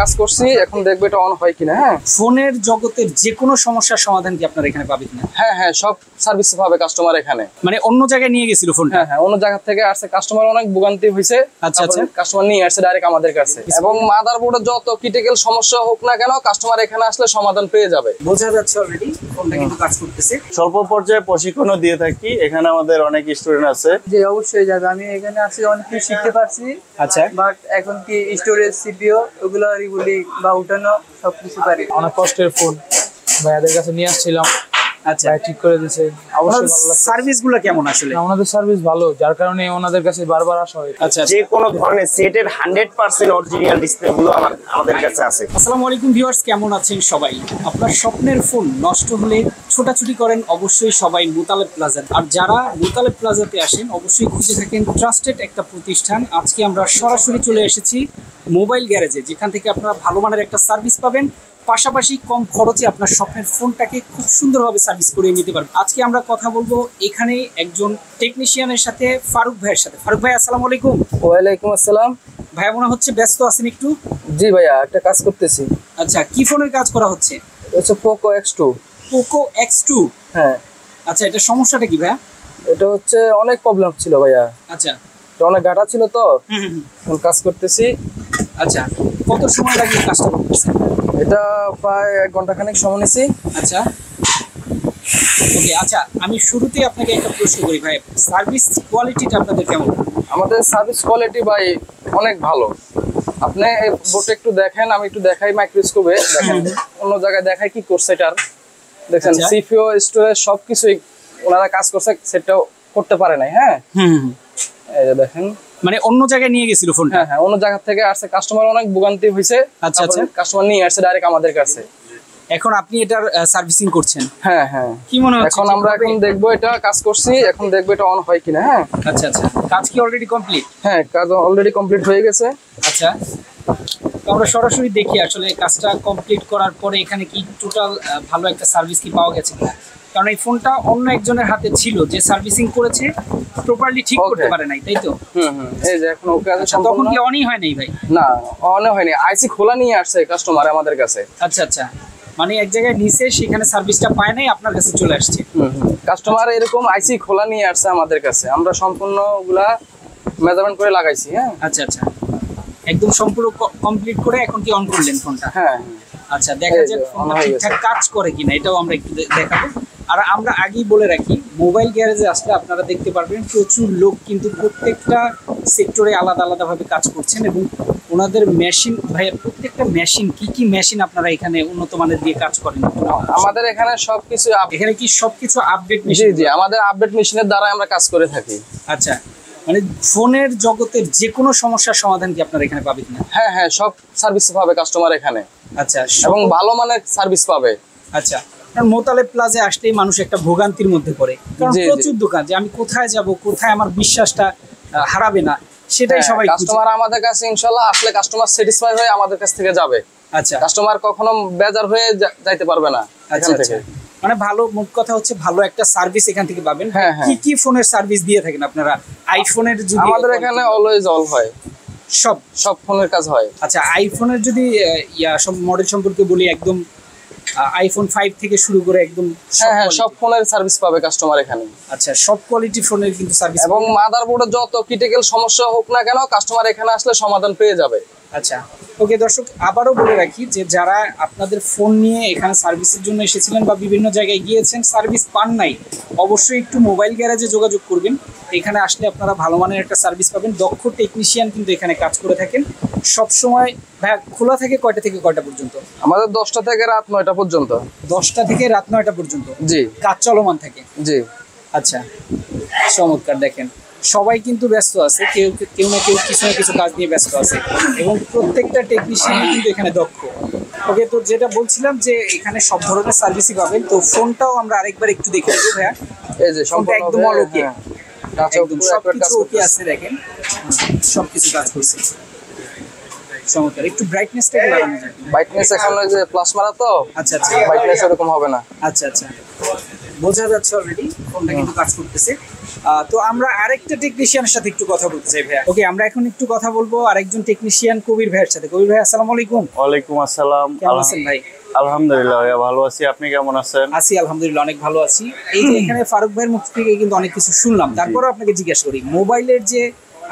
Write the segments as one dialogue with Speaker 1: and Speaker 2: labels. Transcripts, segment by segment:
Speaker 1: কাজ করছি, এখন দেখবো এটা অন হয় কিনা। হ্যাঁ,
Speaker 2: ফোনের জগতের যে কোনো সমস্যার সমাধান কি আপনারা এখানে পাবেন কিনা?
Speaker 1: হ্যাঁ হ্যাঁ, সব সার্ভিস পাবে কাস্টমার এখানে।
Speaker 2: মানে অন্য জায়গায় নিয়ে গেছিল ফোনটা?
Speaker 1: হ্যাঁ হ্যাঁ, অন্য জায়গা থেকে আসছে, কাস্টমার অনেক ভোগান্তি হয়েছে।
Speaker 2: আচ্ছা আচ্ছা,
Speaker 1: কাস্টমার নিয়ে আসছে ডাইরেক্ট আমাদের কাছে। এবং মাদারবোর্ডে যত ক্রিটিক্যাল সমস্যা হোক না কেন, কাস্টমার এখানে আসলে সমাধান পেয়ে যাবে।
Speaker 2: বোঝা যাচ্ছে অলরেডি ফোনটা কিন্তু কাজ করতেছে।
Speaker 3: স্বল্প পর্যায়ে প্রশিক্ষণও দিয়ে থাকি, এখানে আমাদের অনেক স্টুডেন্ট আছে।
Speaker 4: যে অবশ্যই যাবে, আমি এখানে আসি অনেক কিছু শিখতে পারছি।
Speaker 2: আচ্ছা,
Speaker 4: বাট এখন কি স্টোরেজ সিপিইউ ওগুলো রিগুলি বা উঠানো সবকিছু পারি।
Speaker 5: অনেক কষ্টের ফোন ভাইয়াদের কাছে নিয়ে আসছিলাম।
Speaker 2: আচ্ছা,
Speaker 5: ভাই ঠিক করে দিয়েছে, অবশ্যই ভালো লাগছে।
Speaker 2: সার্ভিসগুলো কেমন আসলে?
Speaker 5: ওনাদের সার্ভিস ভালো, যার কারণে ওনাদের কাছে বারবার আসা হয়।
Speaker 2: আচ্ছা,
Speaker 3: যে কোনো ধরনের সেটের 100% অরিজিনাল ডিসপ্লে গুলো আমাদের কাছে আছে।
Speaker 2: আসসালামু আলাইকুম ভিউয়ার্স, কেমন আছেন সবাই? আপনার স্বপ্নের ফোন নষ্ট হলে ছোটাছুটি করেন অবশ্যই সবাই মুতালেব প্লাজা। আর যারা মুতালেব প্লাজাতে আসেন অবশ্যই খুঁজে থাকেন ট্রাস্টেড একটা প্রতিষ্ঠান। আজকে আমরা সরাসরি চলে এসেছি মোবাইল গ্যারেজে, যেখান থেকে আপনারা ভালো মানের একটা সার্ভিস পাবেন, পাশাপাশি কম খরচে আপনার স্বপ্নের ফোনটাকে খুব সুন্দরভাবে সার্ভিস করে নিতে পারবেন। আজকে আমরা কথা বলবো এখানে একজন টেকনিশিয়ানের সাথে, ফারুক ভাইয়ের সাথে। ফারুক ভাই, আসসালামু আলাইকুম।
Speaker 1: ওয়ালাইকুম আসসালাম।
Speaker 2: ভাইয়া মনে হচ্ছে ব্যস্ত আছেন একটু?
Speaker 1: জি ভাইয়া, একটা কাজ করতেছি।
Speaker 2: আচ্ছা, কি ফোনের কাজ করা হচ্ছে?
Speaker 1: হচ্ছে পোকো X2।
Speaker 2: Poco X2?
Speaker 1: হ্যাঁ।
Speaker 2: আচ্ছা, এটা সমস্যাটা কি ভাইয়া?
Speaker 1: এটা হচ্ছে অনেক প্রবলেম ছিল ভাইয়া।
Speaker 2: আচ্ছা,
Speaker 1: অনেক গাটা ছিল তো, এখন কাজ করতেছি।
Speaker 2: আচ্ছা, কত সময় লাগে কাজটা করতেছে?
Speaker 1: এটা প্রায় 1 ঘন্টা খানিক সময় নিছি।
Speaker 2: আচ্ছা ওকে, আচ্ছা আমি শুরুতেই আপনাকে একটা প্রশ্ন করি ভাই, সার্ভিস কোয়ালিটিটা আপনাদের কেমন?
Speaker 1: আমাদের সার্ভিস কোয়ালিটি ভাই অনেক ভালো। আপনি এই বোর্ডটা একটু দেখেন, আমি একটু দেখাই মাইক্রোস্কোপে, দেখেন অন্য জায়গায় দেখাই কি করছে এটার। দেখেন সিপিইউ স্টোরেজ সবকিছুই ওনারা কাজ করছে, সেটাও করতে পারে নাই। হ্যাঁ, এই যে দেখেন,
Speaker 2: মানে অন্য জায়গায় নিয়ে গেছিল ফোনটা?
Speaker 1: হ্যাঁ হ্যাঁ, অন্য জায়গা থেকে আসছে, কাস্টমার অনেক ভোগান্তি হয়েছে।
Speaker 2: আচ্ছা আচ্ছা,
Speaker 1: কাস্টমার নিয়ে আসছে ডাইরেক্ট আমাদের কাছে।
Speaker 2: এখন আপনি এটার সার্ভিসিং করছেন?
Speaker 1: হ্যাঁ হ্যাঁ।
Speaker 2: কি মনে হচ্ছে?
Speaker 1: এখন আমরা দেখবো এটা কাজ করছি, এখন দেখবো এটা অন হয় কিনা। হ্যাঁ,
Speaker 2: আচ্ছা আচ্ছা, কাজ কি অলরেডি কমপ্লিট?
Speaker 1: হ্যাঁ, কাজ অলরেডি কমপ্লিট হয়ে গেছে।
Speaker 2: আচ্ছা, তো আমরা সরাসরি দেখি আসলে কাজটা কমপ্লিট করার পরে এখানে কি টোটাল ভালো একটা সার্ভিস কি পাওয়া গেছে কিনা। কারণ এই ফোনটা অন্য একজনের হাতে ছিল, যে সার্ভিসিং করেছে প্রপারলি ঠিক করতে পারে নাই, তাই তো?
Speaker 1: এই যে এখন ওকে আছে।
Speaker 2: তখন কি অনই হয় নাই ভাই?
Speaker 1: না, অন হয়নি, আইসি খোলা নিয়ে আসছে কাস্টমার আমাদের কাছে।
Speaker 2: আচ্ছা আচ্ছা, মানে এক জায়গায় নিচে সেখানে সার্ভিসটা পায় নাই, আপনার কাছে চলে আসছে।
Speaker 1: কাস্টমার এরকম আইসি খোলা নিয়ে আসছে আমাদের কাছে, আমরা সম্পূর্ণ ওগুলা মেজারমেন্ট করে লাগাইছি। হ্যাঁ,
Speaker 2: আচ্ছা আচ্ছা, একদম সম্পূর্ণ কমপ্লিট করে এখন কি অন করলেন ফোনটা?
Speaker 1: হ্যাঁ,
Speaker 2: আচ্ছা, দেখা যাক ফোনটা ঠিকঠাক কাজ করে কিনা, এটাও আমরা একটু দেখাবো। আর আমরা আগেই বলে রাখি, মোবাইল গ্যারেজে আসলে আপনারা দেখতে পারবেন প্রচুর লোক কিন্তু প্রত্যেকটা সেক্টরে আলাদা আলাদাভাবে কাজ করছেন, এবং ওনাদের মেশিন, ভাইয়া প্রত্যেকটা মেশিন কি কি মেশিন আপনারা এখানে উন্নত মানের দিয়ে কাজ করেন?
Speaker 1: আমাদের এখানে সবকিছু,
Speaker 2: এখানে কি সবকিছু আপডেট
Speaker 1: জি
Speaker 2: মেশিন?
Speaker 1: জি, আমাদের আপডেট মেশিনের দ্বারা আমরা কাজ করে থাকি।
Speaker 2: আচ্ছা, মানে ফোনের জগতের যে কোনো সমস্যার সমাধান কি আপনারা এখানে পাবেন কিনা?
Speaker 1: হ্যাঁ হ্যাঁ, সব সার্ভিস পাবে কাস্টমার এখানে।
Speaker 2: আচ্ছা,
Speaker 1: এবং ভালো মানের সার্ভিস পাবে।
Speaker 2: আচ্ছা, কারণ মোতালেব প্লাজে আসলেই মানুষ একটা ভোগান্তির মধ্যে পড়ে, কারণ প্রচুর দোকান, যে আমি কোথায় যাব, কোথায় আমার বিশ্বাসটা হারাবে না, সেটাই সবাই।
Speaker 1: কাস্টমার আমাদের কাছে ইনশাআল্লাহ আসলে কাস্টমার স্যাটিসফাই হয়ে আমাদের কাছ থেকে যাবে।
Speaker 2: আচ্ছা,
Speaker 1: কাস্টমার কখনো বেজার হয়ে যাইতে পারবে না এখান থেকে।
Speaker 2: মানে ভালো, মোট কথা হচ্ছে ভালো একটা সার্ভিস এখান থেকে পাবেন।
Speaker 1: হ্যাঁ হ্যাঁ।
Speaker 2: কি কি ফোনের সার্ভিস দিয়ে থাকেন আপনারা? আইফোনের যদি
Speaker 1: আমাদের এখানে অলওয়েজ অল হয়, সব ফোনের কাজ হয়।
Speaker 2: আচ্ছা, আইফোনের যদি সব মডেল সম্পর্কে বলি, একদম আইফোন 5 থেকে শুরু করে একদম
Speaker 1: হ্যাঁ হ্যাঁ, সব ফোনের সার্ভিস পাবে কাস্টমার এখানে।
Speaker 2: আচ্ছা, সব কোয়ালিটি ফোনের কিন্তু সার্ভিস।
Speaker 1: এবং মাদারবোর্ডে যত ক্রিটিক্যাল সমস্যা হোক না কেন, কাস্টমার এখানে আসলে সমাধান পেয়ে যাবে।
Speaker 2: আচ্ছা ওকে দর্শক, আবারও বলে রাখি যে যারা আপনাদের ফোন নিয়ে এখানে সার্ভিসের জন্য এসেছিলেন বা বিভিন্ন জায়গায় গিয়েছেন, সার্ভিস পান নাই, অবশ্যই একটু মোবাইল গ্যারেজে যোগাযোগ করবেন। এখানে আসলে আপনারা ভালো মানের একটা সার্ভিস পাবেন। দক্ষ টেকনিশিয়ান কিন্তু এখানে কাজ করে থাকেন সবসময়। ভাইয়া খোলা থাকে কয়টা থেকে কয়টা পর্যন্ত?
Speaker 1: আমাদের 10টা থেকে রাত 9টা পর্যন্ত।
Speaker 2: 10টা থেকে রাত 9টা পর্যন্ত?
Speaker 1: জি,
Speaker 2: কাজ চলমান থাকে।
Speaker 1: জি।
Speaker 2: আচ্ছা, চমৎকার। দেখেন সবাই কিন্তু ব্যস্ত আছে, কেউ না কেউ কিছু না কিছু কাজ নিয়ে ব্যস্ত আছে, এবং প্রত্যেকটা টেকনিশিয়ান কিন্তু এখানে দক্ষ। ওকে, তো যেটা বলছিলাম যে এখানে সব ধরনের সার্ভিসই পাবেন। তো ফোনটাও আমরা আরেকবার একটু দেখে নেবো ভাইয়া।
Speaker 1: এই যে
Speaker 2: ফোনটা একদম অল ওকে,
Speaker 1: একদম
Speaker 2: সবকিছু ওকে আছে। দেখেন সবকিছু কাজ করছে, চমৎকার। একটু ব্রাইটনেসটা বাড়ানো যায়?
Speaker 1: ব্রাইটনেস এখন ওই যে প্লাস মারা তো।
Speaker 2: আচ্ছা আচ্ছা,
Speaker 1: ব্রাইটনেস এরকম হবে না।
Speaker 2: আচ্ছা আচ্ছা, বোঝা যাচ্ছে অলরেডি ফোনটা কিন্তু কাজ করতেছে। তো আমরা আরেকটা টেকনিশিয়ানের সাথে একটু কথা বলতে চাই ভাইয়া। ওকে, আমরা এখন একটু কথা বলবো আরেকজন টেকনিশিয়ান কবির ভাইয়ের সাথে। কবির ভাই, আসসালামু আলাইকুম।
Speaker 3: ওয়ালাইকুম আসসালাম।
Speaker 2: কেমন আছেন ভাই?
Speaker 3: আলহামদুলিল্লাহ ভাইয়া, ভালো আছি। আপনি কেমন আছেন?
Speaker 2: আছি আলহামদুলিল্লাহ, অনেক ভালো আছি। এই যে এখানে ফারুক ভাইয়ের মুখ থেকে কিন্তু অনেক কিছু শুনলাম, তারপরে আপনাকে জিজ্ঞেস করি, মোবাইলের যে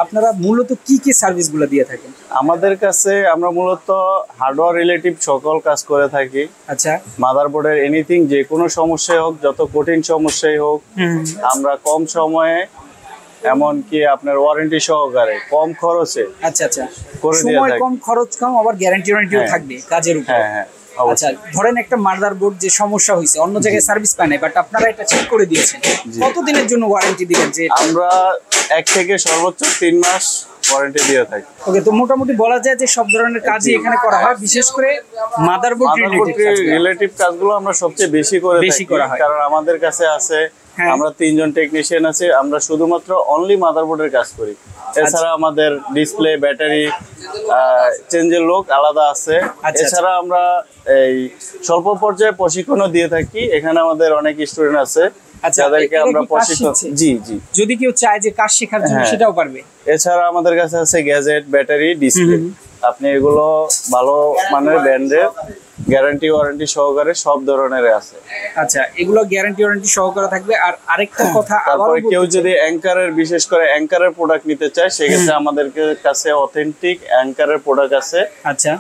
Speaker 2: আপনারা মূলত কি কি সার্ভিসগুলো দিয়ে থাকেন?
Speaker 3: আমাদের কাছে আমরা মূলত হার্ডওয়্যার রিলেটিভ সকল কাজ করে থাকি।
Speaker 2: আচ্ছা,
Speaker 3: মাদারবোর্ডের এনিথিং, যে কোনো সমস্যাই হোক, যত কঠিন সমস্যাই হোক, আমরা কম সময়ে, এমনকি আপনার ওয়ারেন্টি সহকারে কম খরচে
Speaker 2: আচ্ছা আচ্ছা,
Speaker 3: করে দিয়ে
Speaker 2: সময়
Speaker 3: থাকি।
Speaker 2: কম, খরচ কম, আবার গ্যারান্টিও
Speaker 3: হ্যাঁ।
Speaker 2: থাকবে কাজের উপর।
Speaker 3: হ্যাঁ হ্যাঁ,
Speaker 2: আচ্ছা,
Speaker 3: অবশ্যই।
Speaker 2: ধরেন একটা মাদারবোর্ড যে সমস্যা হয়েছে, অন্য জায়গায় সার্ভিস পায় না, বাট আপনারা এটা চেক করে দিয়েছেন, কতদিনের জন্য ওয়ারেন্টি দিবেন? যে
Speaker 3: আমরা 1 থেকে সর্বোচ্চ 3 মাস ওয়ারেন্টি দিয়ে থাকি।
Speaker 2: ওকে, তো মোটামুটি বলা যায় যে সব ধরনের কাজই এখানে করা হয়, বিশেষ করে মাদারবোর্ড
Speaker 3: রিলেটিভ কাজগুলো আমরা সবচেয়ে বেশি করে
Speaker 2: বেশি
Speaker 3: থাকি,
Speaker 2: করা হয়।
Speaker 3: কারণ আমাদের কাছে আছে,
Speaker 2: হ্যাঁ।
Speaker 3: আমরা 3 জন টেকনিশিয়ান আছি, আমরা শুধুমাত্র অনলি মাদারবোর্ডের কাজ করি। এছাড়া আমাদের ডিসপ্লে, ব্যাটারি চেঞ্জের লোক আলাদা আছে।
Speaker 2: আচ্ছা।
Speaker 3: এছাড়া আমরা এই স্বল্প পর্যায়ে প্রশিক্ষণও দিয়ে থাকি। এখানে আমাদের অনেক স্টুডেন্ট আছে
Speaker 2: আচ্ছা,
Speaker 3: যাদেরকে
Speaker 2: এরা
Speaker 3: আমরা
Speaker 2: কি কাজ
Speaker 3: প্রশিক্ষণ,
Speaker 2: শিখছে?
Speaker 3: জি জি।
Speaker 2: যদি কেউ চায় যে কাজ শেখার জন্য,
Speaker 3: হ্যাঁ।
Speaker 2: সেটাও পারবে।
Speaker 3: এছাড়া আমাদের কাছে আছে গ্যাজেট, ব্যাটারি, ডিসপ্লে। আপনি এগুলো ভালো মানের ব্র্যান্ডের গ্যারান্টি ওয়ারেন্টি সহকারে সব ধরনের আছে।
Speaker 2: আচ্ছা, এগুলো গ্যারান্টি ওয়ারেন্টি সহকারে থাকবে। আর আরেকটা কথা,
Speaker 3: তারপরে কেউ যদি অ্যাঙ্কারের, বিশেষ করে অ্যাঙ্কারের প্রোডাক্ট নিতে চায়, সেক্ষেত্রে আমাদের কাছে অথেন্টিক অ্যাঙ্কারের প্রোডাক্ট আছে,
Speaker 2: আচ্ছা,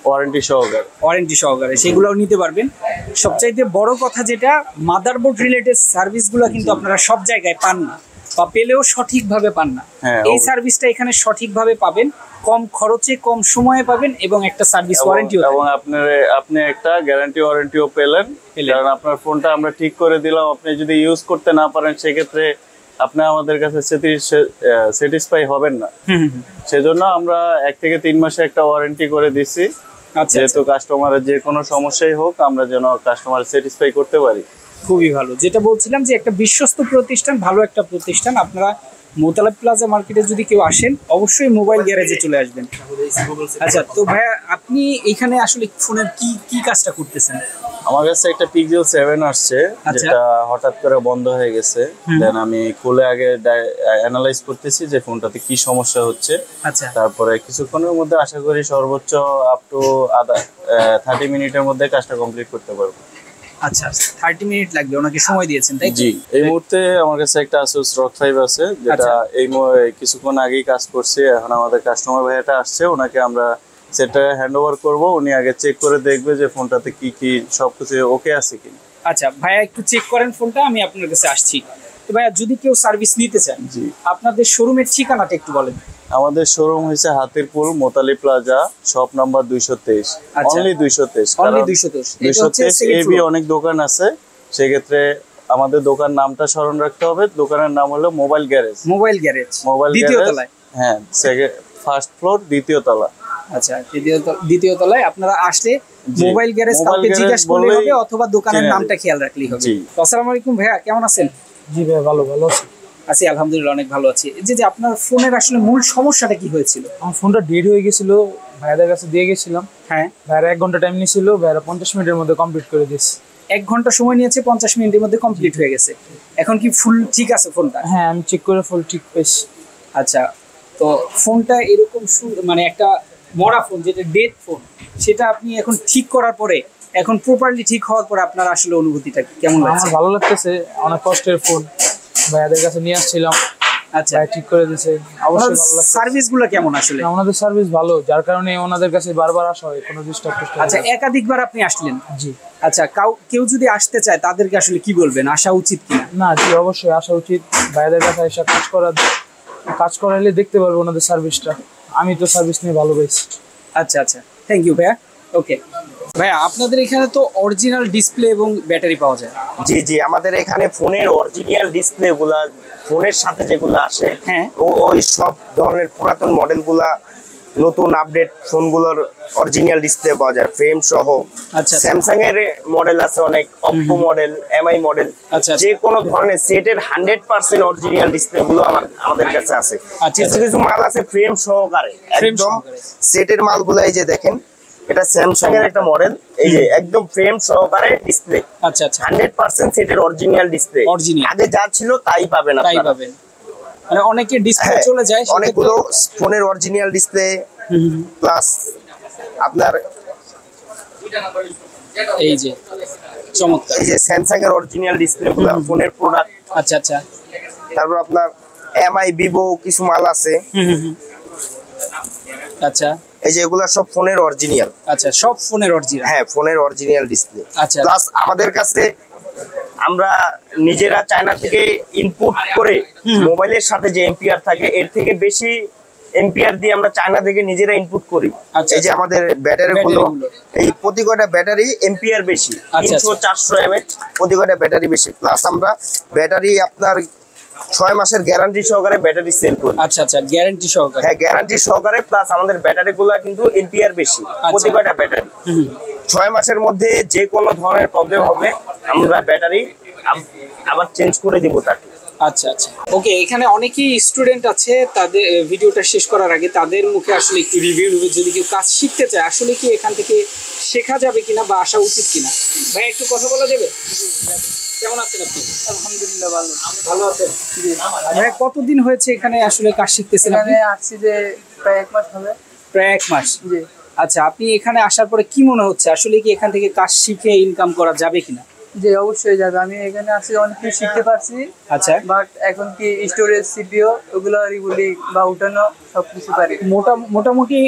Speaker 3: ওয়ারেন্টি সহকারে।
Speaker 2: ওয়ারেন্টি সহকারে সেগুলোও নিতে পারবেন। সবচাইতে বড় কথা যেটা, মাদারবোর্ড রিলেটেড সার্ভিসগুলো কিন্তু আপনারা সব জায়গায় পান না, বা পেলেও সঠিকভাবে পান না।
Speaker 3: হ্যাঁ,
Speaker 2: এই সার্ভিসটা এখানে সঠিকভাবে পাবেন, কম খরচে কম সময়ে পাবেন, এবং একটা সার্ভিস ওয়ারেন্টিও।
Speaker 3: এবং আপনি একটা গ্যারান্টি ওয়ারেন্টিও পেলেন, কারণ আপনার ফোনটা আমরা ঠিক করে দিলাম। আপনি যদি ইউজ করতে না পারেন, সেক্ষেত্রে আপনি আমাদের কাছে স্যাটিসফাই হবেন না। সেজন্য আমরা 1 থেকে 3 মাসে একটা ওয়ারেন্টি করে দিচ্ছি,
Speaker 2: আচ্ছা,
Speaker 3: যেহেতু কাস্টমারের যে কোনো সমস্যাই হোক, আমরা যেন কাস্টমার স্যাটিসফাই করতে পারি।
Speaker 2: খুবই ভালো। যেটা বলছিলাম যে একটা বিশ্বস্ত প্রতিষ্ঠান, ভালো একটা প্রতিষ্ঠান। আপনারা মোতালেব প্লাজা মার্কেটে যদি কেউ আসেন, অবশ্যই মোবাইল গ্যারেজে চলে আসবেন। আচ্ছা, তো ভাইয়া, আপনি এখানে আসলে ফোনের কি কি কাজটা করতেছেন?
Speaker 3: আমার কাছে একটা পিক্সেল 7 আসছে,
Speaker 2: আচ্ছা।
Speaker 3: যেটা হঠাৎ করে বন্ধ হয়ে গেছে। দেন আমি খুলে আগে অ্যানালাইজ করতেছি যে ফোনটাতে কি সমস্যা হচ্ছে।
Speaker 2: আচ্ছা,
Speaker 3: তারপরে কিছুক্ষণের মধ্যে আশা করি সর্বোচ্চ আপ টু 30 মিনিটের মধ্যে কাজটা কমপ্লিট করতে পারবো।
Speaker 2: আচ্ছা, 30 মিনিট লাগবে, ওনাকে সময় দিয়েছেন, তাই তো?
Speaker 3: জি, এই মুহূর্তে আমার কাছে একটা Asus ROG 5 আছে, যেটা
Speaker 2: আচ্ছা।
Speaker 3: কিছুক্ষণ আগেই কাজ করছে। এখন আমাদের কাস্টমার ভাইয়াটা আসছে, ওনাকে আমরা সেটা হ্যান্ড ওভার করবো। উনি আগে চেক করে দেখবে যে ফোনটাতে কি কি সবকিছু ওকে আছে কিনা।
Speaker 2: আচ্ছা ভাইয়া, একটু চেক করেন ফোনটা, আমি আপনার কাছে আসছি। তো ভাইয়া, যদি কেউ সার্ভিস নিতে চান,
Speaker 3: জি,
Speaker 2: আপনাদের শোরুমের ঠিকানাটা একটু বলেন।
Speaker 3: আমাদের শোরুম হয়েছে হাতিরপুল মোতালি প্লাজা, শপ নাম্বার 223।
Speaker 2: আচ্ছা।
Speaker 3: অনলি 223।
Speaker 2: অনলি 223। এটা হচ্ছে
Speaker 3: 223
Speaker 2: second
Speaker 3: এবি
Speaker 2: floor।
Speaker 3: অনেক দোকান আছে, সেক্ষেত্রে আমাদের দোকান নামটা স্মরণ রাখতে হবে। দোকানের নাম হলো mobile garage.
Speaker 2: Mobile garage,
Speaker 3: mobile
Speaker 2: দ্বিতীয়
Speaker 3: গ্যারেজ,
Speaker 2: তলায়।
Speaker 3: হ্যাঁ, ফার্স্ট ফ্লোর, দ্বিতীয় তলা।
Speaker 2: আচ্ছা, দ্বিতীয় তলায় আপনারা আসলে
Speaker 3: জি।
Speaker 2: মোবাইল গ্যারেজ
Speaker 3: মোবাইল
Speaker 2: কাউকে
Speaker 3: গ্যারেজ
Speaker 2: জিজ্ঞাসা করলে
Speaker 3: বললেই
Speaker 2: হবে, অথবা দোকানের
Speaker 3: চিনে
Speaker 2: নামটা
Speaker 3: নেবে।
Speaker 2: খেয়াল রাখলেই হবে।
Speaker 3: জি।
Speaker 2: আসসালামু আলাইকুম ভাইয়া, কেমন আছেন?
Speaker 5: জি ভাই, ভালো ভালো আছি।
Speaker 2: আছি আলহামদুলিল্লাহ, অনেক ভালো আছি। যে আপনার ফোনের আসলে মূল সমস্যাটা কি হয়েছিল?
Speaker 5: আমার ফোনটা ডেড হয়ে গেছিল, ভাইয়াদের কাছে দিয়ে গেছিলাম।
Speaker 2: হ্যাঁ,
Speaker 5: ভাইয়ারা 1 ঘন্টা টাইম নিয়েছিল, ভাইয়ারা 50 মিনিটের মধ্যে কমপ্লিট করে দিয়েছে।
Speaker 2: 1 ঘন্টা সময় নিয়েছে, 50 মিনিটের মধ্যে কমপ্লিট হয়ে গেছে। এখন কি ফুল ঠিক আছে ফোনটা?
Speaker 5: হ্যাঁ, আমি চেক করে ফুল ঠিক পেয়েছি।
Speaker 2: আচ্ছা, তো ফোনটা এরকম মানে একটা মরা ফোন, যেটা ডেড ফোন, সেটা আপনি এখন ঠিক করার পরে, এখন প্রপারলি ঠিক হওয়ার পরে আপনার আসলে অনুভূতিটা কেমন
Speaker 5: আমার
Speaker 2: লাগছে?
Speaker 5: ভালো লাগতেছে, অনেক কষ্টের ফোন ভাইয়াদের কাছে নিয়ে আসছিলাম,
Speaker 2: আচ্ছা,
Speaker 5: ভাই ঠিক করে দিয়েছে, অবশ্যই ভালো লাগছে।
Speaker 2: সার্ভিসগুলো কেমন আসলে?
Speaker 5: ওনাদের সার্ভিস ভালো, যার কারণে ওনাদের কাছে বারবার আসা হয়, কোনো ডিস্টার্ব
Speaker 2: আচ্ছা, একাধিকবার আপনি আসলেন।
Speaker 5: জি।
Speaker 2: আচ্ছা, কেউ যদি আসতে চায়, তাদেরকে আসলে কি বলবেন, আসা উচিত কিনা?
Speaker 5: না, জি, অবশ্যই আসা উচিত। ভাইয়াদের কাছে এসে কাজ করাইলে দেখতে পারবো ওনাদের সার্ভিসটা। আমি তো সার্ভিস নিয়ে ভালো পেয়েছি।
Speaker 2: আচ্ছা আচ্ছা, থ্যাংক ইউ ভাইয়া। ওকে ভাইয়া, আপনাদের এখানে তো অরিজিনাল ডিসপ্লে এবং ব্যাটারি পাওয়া যায়।
Speaker 3: জি জি, আমাদের এখানে ফোনের অরিজিনাল ডিসপ্লে গুলা, ফোনের সাথে যেগুলো আসে,
Speaker 2: হ্যাঁ,
Speaker 3: ওই সব ধরনের পুরাতন মডেল গুলা, নতুন আপডেট ফোনগুলোর অরিজিনাল ডিসপ্লে পাওয়া যায়, ফ্রেম সহ।
Speaker 2: আচ্ছা,
Speaker 3: স্যামসাং এর মডেল আছে অনেক, অপ্পো মডেল, এমআই মডেল,
Speaker 2: আচ্ছা,
Speaker 3: যে কোনো ধরনের সেটের 100% অরিজিনাল ডিসপ্লে গুলো আমাদের কাছে আছে।
Speaker 2: আচ্ছা,
Speaker 3: কিছু কিছু মাল আছে ফ্রেম সহকারে,
Speaker 2: ফ্রেম
Speaker 3: একদম
Speaker 2: সহকারে।
Speaker 3: সেটের মালগুলো এই যে দেখেন,
Speaker 6: এটা স্যামসাং এর একটা মডেল, এই যে একদম ফ্রেম সহকারে ডিসপ্লে।
Speaker 2: আচ্ছা আচ্ছা,
Speaker 6: 100% সেটের অরিজিনাল ডিসপ্লে।
Speaker 2: Original।
Speaker 6: আগে যা ছিল তাই পাবেন
Speaker 2: তাই
Speaker 6: আপনারা।
Speaker 2: পাবেন। মানে অনেকে ডিসপ্লে
Speaker 6: হ্যাঁ,
Speaker 2: চলে যায়,
Speaker 6: অনেকগুলো ফোনের অরিজিনাল ডিসপ্লে প্লাস আপনার
Speaker 2: এই যে চমৎকার।
Speaker 6: এই যে স্যামসাং এর অরিজিনাল ডিসপ্লে গুলো ফোনের প্রোডাক্ট।
Speaker 2: আচ্ছা আচ্ছা,
Speaker 6: তারপর আপনার এমআই ভিভো কিছু মাল আছে।
Speaker 2: আচ্ছা
Speaker 6: এই যে এগুলা সব ফোনের অরিজিনাল।
Speaker 2: আচ্ছা, সব ফোনের অরিজিনাল।
Speaker 6: হ্যাঁ, ফোনের অরিজিনাল ডিসপ্লে।
Speaker 2: আচ্ছা,
Speaker 6: প্লাস আমাদের কাছে আমরা নিজেরা চায়না থেকে ইনপুট করে মোবাইলের সাথে যে এম্পিয়ার থাকে এর থেকে বেশি এম্পিয়ার দিয়ে আমরা চায়না থেকে নিজেরা ইনপুট করি।
Speaker 2: আচ্ছা,
Speaker 6: এই যে আমাদের ব্যাটারি গুলো, এই প্রতি কয়টা ব্যাটারি এম্পিয়ার বেশি,
Speaker 2: আচ্ছা,
Speaker 6: 300-400 এমএএইচ প্রতি কয়টা ব্যাটারি বেশি। প্লাস আমরা ব্যাটারি আপনার 6 মাসের গ্যারান্টি সহকারে ব্যাটারি সেল করি।
Speaker 2: আচ্ছা আচ্ছা, গ্যারান্টি সহকারে।
Speaker 6: হ্যাঁ, গ্যারান্টি সহকারে। প্লাস আমাদের ব্যাটারি গুলো কিন্তু এম্পিয়ার বেশি, প্রতি কয়টা ব্যাটারি 6 মাসের মধ্যে যে কোনো ধরনের প্রবলেম হবে আমরা ব্যাটারি আবার চেঞ্জ করে দিব তাকে।
Speaker 2: আচ্ছা আচ্ছা, ওকে। এখানে অনেকেই স্টুডেন্ট আছে, তাদের ভিডিওটা শেষ করার আগে তাদের মুখে আসলে একটু রিভিউ নেবে, যদি কেউ কাজ শিখতে চায় আসলে কি এখান থেকে শেখা যাবে কিনা বা আসা উচিত কিনা। ভাই একটু কথা বলা যাবে? কেমন আছেন আপনি?
Speaker 4: আলহামদুলিল্লাহ ভালো।
Speaker 2: ভালো আছেন? ভাই কতদিন হয়েছে এখানে আসলে কাজ শিখতেছেন আপনি?
Speaker 4: এখানে আসছি যে প্রায় 1 মাস হবে।
Speaker 2: প্রায় 1 মাস।
Speaker 4: জি।
Speaker 2: আচ্ছা, আপনি এখানে আসার পরে কি মনে হচ্ছে আসলে কি এখান থেকে কাজ শিখে ইনকাম করা যাবে কিনা?
Speaker 4: জি অবশ্যই যাবে। আমি এখানে আসি অনেক কিছু শিখতে পারছি।
Speaker 2: আচ্ছা,
Speaker 4: বাট এখন কি স্টোরেজ সিপিইউ ওগুলো রিগুলি বা উঠানো সবকিছু পারি।
Speaker 2: মোটামুটি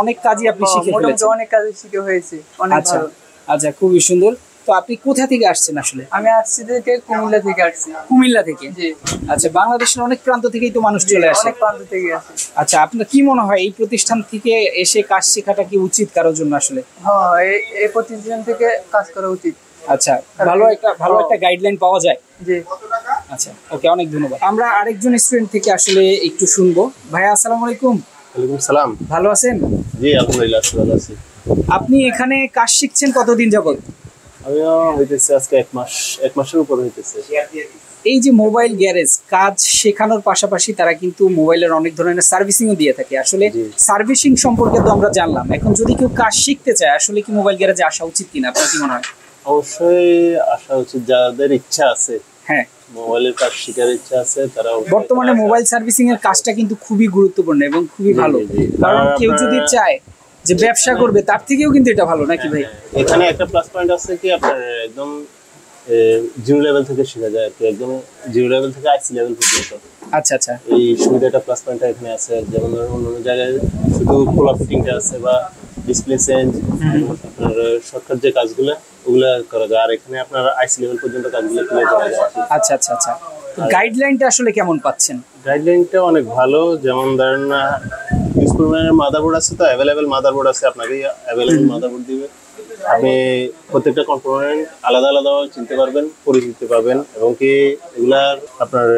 Speaker 2: অনেক কাজই আপনি শিখে
Speaker 4: মোটামুটি
Speaker 2: ফেলেছেন।
Speaker 4: অনেক কাজ শিখে হয়েছে, অনেক
Speaker 2: আচ্ছা
Speaker 4: ভালো।
Speaker 2: আচ্ছা, খুবই সুন্দর। তো আপনি কোথা থেকে আসছেন আসলে?
Speaker 4: আমি আসছি থেকে কুমিল্লা থেকে আসছি।
Speaker 2: কুমিল্লা থেকে?
Speaker 4: জি।
Speaker 2: আচ্ছা, বাংলাদেশের অনেক প্রান্ত থেকেই তো মানুষ চলে আসে।
Speaker 4: অনেক প্রান্ত থেকে আসে।
Speaker 2: আচ্ছা, আপনার কি মনে হয় এই প্রতিষ্ঠান থেকে এসে কাজ শেখাটা কি উচিত কারোর জন্য আসলে?
Speaker 4: হ্যাঁ, এই প্রতিষ্ঠান থেকে কাজ করা উচিত।
Speaker 2: আচ্ছা, ভালো একটা গাইডলাইন পাওয়া যায়।
Speaker 4: জি।
Speaker 2: আচ্ছা, ওকে, অনেক ধন্যবাদ। আমরা আরেকজন স্টুডেন্ট থেকে আসলে একটু শুনবো। ভাইয়া আসসালামু আলাইকুম।
Speaker 3: ওয়ালাইকুম সালাম।
Speaker 2: ভালো আছেন?
Speaker 3: জি আলহামদুলিল্লাহ ভালো আছি।
Speaker 2: আপনি এখানে কাজ শিখছেন কতদিন যাবত?
Speaker 3: আমিও হইতেছে আজকে 1 মাসের উপর হইতেছে।
Speaker 2: এই যে মোবাইল গ্যারেজ কাজ শেখানোর পাশাপাশি তারা কিন্তু মোবাইলের অনেক ধরনের সার্ভিসিংও দিয়ে থাকে। আসলে সার্ভিসিং সম্পর্কে তো আমরা জানলাম, এখন যদি কেউ কাজ শিখতে চায় আসলে কি মোবাইল গ্যারেজে আসা উচিত কিনা, আপনার কি মনে হয়?
Speaker 3: অবশ্যই আসা উচিত, যাদের ইচ্ছা আছে,
Speaker 2: হ্যাঁ,
Speaker 3: মোবাইলের কাজ শেখার ইচ্ছা আছে তারা।
Speaker 2: বর্তমানে মোবাইল সার্ভিসিং এর কাজটা কিন্তু খুবই গুরুত্বপূর্ণ এবং খুবই ভালো, কারণ কেউ যদি চায় যে ব্যবসা করবে তার থেকেও কিন্তু এটা ভালো, নাকি ভাই?
Speaker 3: এখানে একটা প্লাস পয়েন্ট আছে কি আপনার একদম জিরো লেভেল থেকে শেখা যায় আর কি, একদম জিরো লেভেল থেকে আইসি লেভেল পর্যন্ত।
Speaker 2: আচ্ছা আচ্ছা,
Speaker 3: এই সুবিধাটা প্লাস পয়েন্টটা এখানে আছে। যেমন অন্য জায়গায় শুধু খোলা ফিটিংটা আছে বা ডিসপ্লে চেঞ্জ, আপনার শর্টকাট যে কাজগুলো ওগুলা করা যায়, আর এখানে আপনার আইসি লেভেল পর্যন্ত কাজগুলো ক্লিয়ার করা যায়।
Speaker 2: আচ্ছা আচ্ছা আচ্ছা, গাইডলাইনটা আসলে কেমন পাচ্ছেন?
Speaker 3: গাইডলাইনটা অনেক ভালো। যেমন ধরেন ইউজফুল ম্যানের মাদারবোর্ড আছে, তো অ্যাভেলেবেল মাদারবোর্ড আছে, আপনাকে অ্যাভেলেবেল মাদারবোর্ড দিবে। আপনি প্রত্যেকটা কম্পোনেন্ট আলাদা আলাদাভাবে চিনতে পারবেন, পরিচিতি পাবেন, এবং কি এগুলার আপনার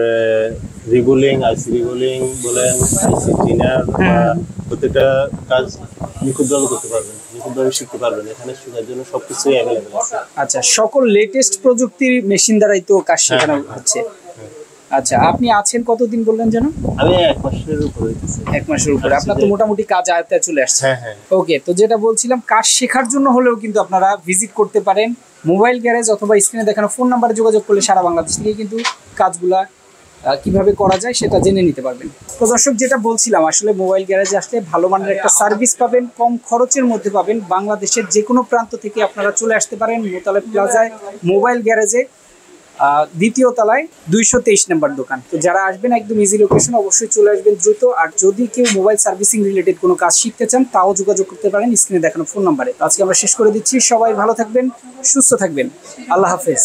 Speaker 3: রিগুলিং, আইসি রিগুলিং বলেন, আইসি টিনার, প্রত্যেকটা কাজ নিখুঁতভাবে করতে পারবেন, নিখুঁতভাবে শিখতে পারবেন। এখানে শেখার জন্য সবকিছুই অ্যাভেলেবেল আছে।
Speaker 2: আচ্ছা, সকল লেটেস্ট প্রযুক্তির মেশিন দ্বারাই তো কাজ শেখানো হচ্ছে। আচ্ছা, আপনি আছেন কতদিন বললেন যেন?
Speaker 3: আমি 1 মাসের উপর হইতেছে।
Speaker 2: 1 মাসের উপরে আপনার তো মোটামুটি কাজ আয়ত্তে চলে আসছে।
Speaker 3: হ্যাঁ হ্যাঁ।
Speaker 2: ওকে, তো যেটা বলছিলাম, কাজ শেখার জন্য হলেও কিন্তু আপনারা ভিজিট করতে পারেন মোবাইল গ্যারেজ, অথবা স্ক্রিনে দেখানো ফোন নাম্বারে যোগাযোগ করলে সারা বাংলাদেশ থেকে কিন্তু কাজগুলা কিভাবে করা যায় সেটা জেনে নিতে পারবেন। তো দর্শক, যেটা বলছিলাম, আসলে মোবাইল গ্যারেজে আসলে ভালো মানের একটা সার্ভিস পাবেন, কম খরচের মধ্যে পাবেন। বাংলাদেশের যে কোনো প্রান্ত থেকে আপনারা চলে আসতে পারেন মোতালেব প্লাজায় মোবাইল গ্যারেজে, 2য় তলায় 223 নম্বর দোকান। তো যারা আসবেন একদম ইজি লোকেশন, অবশ্যই চলে আসবেন দ্রুত। আর যদি কেউ মোবাইল সার্ভিসিং রিলেটেড কোনো কাজ শিখতে চান তাও যোগাযোগ করতে পারেন স্ক্রিনে দেখানো ফোন নাম্বারে। আজকে আমরা শেষ করে দিচ্ছি। সবাই ভালো থাকবেন, সুস্থ থাকবেন, আল্লাহ হাফেজ।